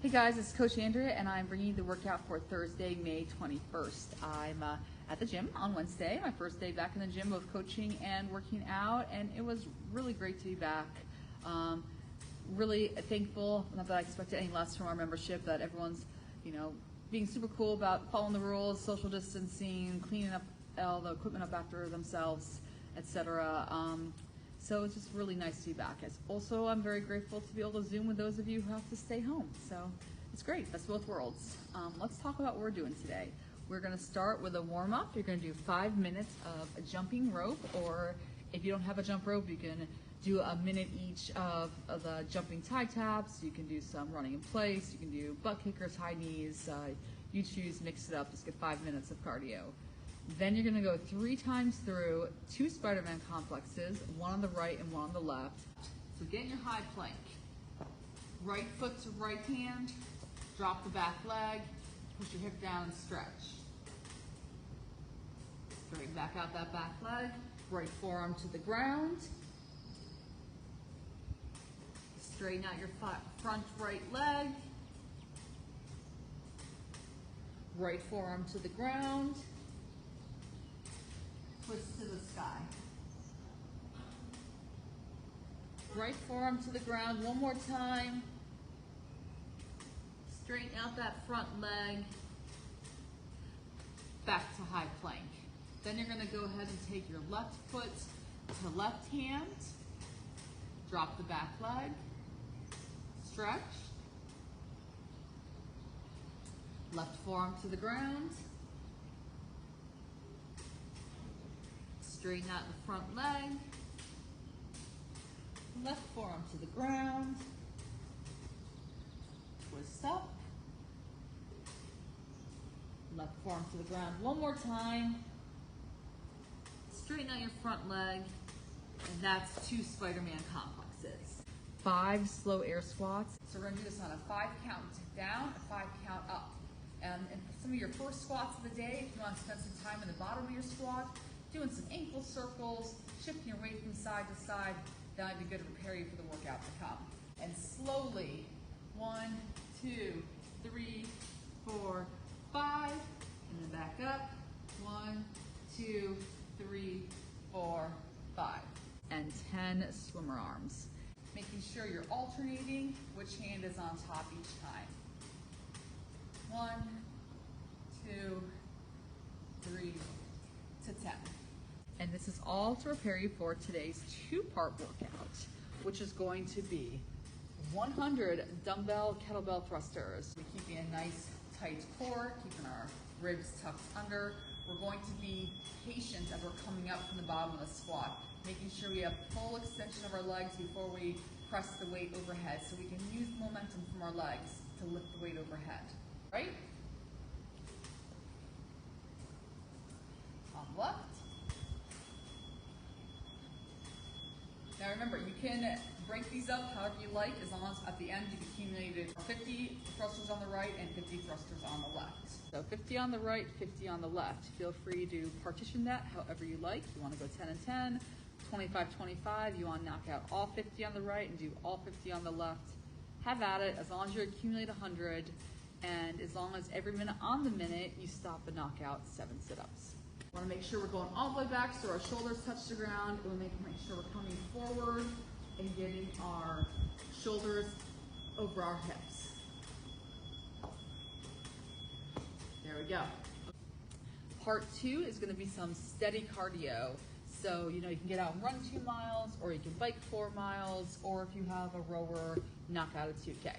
Hey guys, it's Coach Andrea and I'm bringing you the workout for Thursday, May 21st. I'm at the gym on Wednesday, my first day back in the gym, both coaching and working out, and it was really great to be back. Really thankful, not that I expected any less from our membership, that everyone's, being super cool about following the rules, social distancing, cleaning up all the equipment up after themselves, etc. So it's just really nice to be back. Also, I'm very grateful to be able to Zoom with those of you who have to stay home. So it's great. That's both worlds. Let's talk about what we're doing today. We're going to start with a warm-up. You're going to do 5 minutes of a jumping rope, or if you don't have a jump rope, you can do a minute each of the jumping tie taps. You can do some running in place. You can do butt kickers, high knees. You choose, mix it up. Just get 5 minutes of cardio. Then you're going to go 3 times through 2 Spider-Man complexes, one on the right and one on the left. So get in your high plank. Right foot to right hand, drop the back leg, push your hip down and stretch. Straighten back out that back leg, right forearm to the ground. Straighten out your front right leg. Right forearm to the ground. Twist to the sky. Right forearm to the ground one more time. Straighten out that front leg. Back to high plank. Then you're going to go ahead and take your left foot to left hand. Drop the back leg. Stretch. Left forearm to the ground. Straighten out the front leg. Left forearm to the ground. Twist up. Left forearm to the ground one more time. Straighten out your front leg. And that's 2 Spider-Man complexes. 5 slow air squats. So we're going to do this on a 5 count down, a 5 count up. And for some of your first squats of the day, if you want to spend some time in the bottom of your squat, doing some ankle circles, shifting your weight from side to side, that would be good to prepare you for the workout to come. And slowly, 1, 2, 3, 4, 5, and then back up, 1, 2, 3, 4, 5. And 10 swimmer arms. Making sure you're alternating which hand is on top each time. 1, 2, 3 to 10. And this is all to prepare you for today's 2-part workout, which is going to be 100 dumbbell kettlebell thrusters. We're keeping a nice tight core, keeping our ribs tucked under. We're going to be patient as we're coming up from the bottom of the squat, making sure we have full extension of our legs before we press the weight overhead, so we can use momentum from our legs to lift the weight overhead, right? On left. Now remember, you can break these up however you like, as long as at the end you've accumulated 50 thrusters on the right and 50 thrusters on the left. So 50 on the right, 50 on the left. Feel free to partition that however you like. You want to go 10 and 10, 25, 25. You want to knock out all 50 on the right and do all 50 on the left. Have at it, as long as you accumulate 100, and as long as every minute on the minute you stop and knock out 7 sit-ups. We want to make sure we're going all the way back so our shoulders touch the ground. We'll make sure we're coming forward and getting our shoulders over our hips. There we go. Part 2 is going to be some steady cardio. So, you can get out and run 2 miles, or you can bike 4 miles, or if you have a rower, knock out a 2K.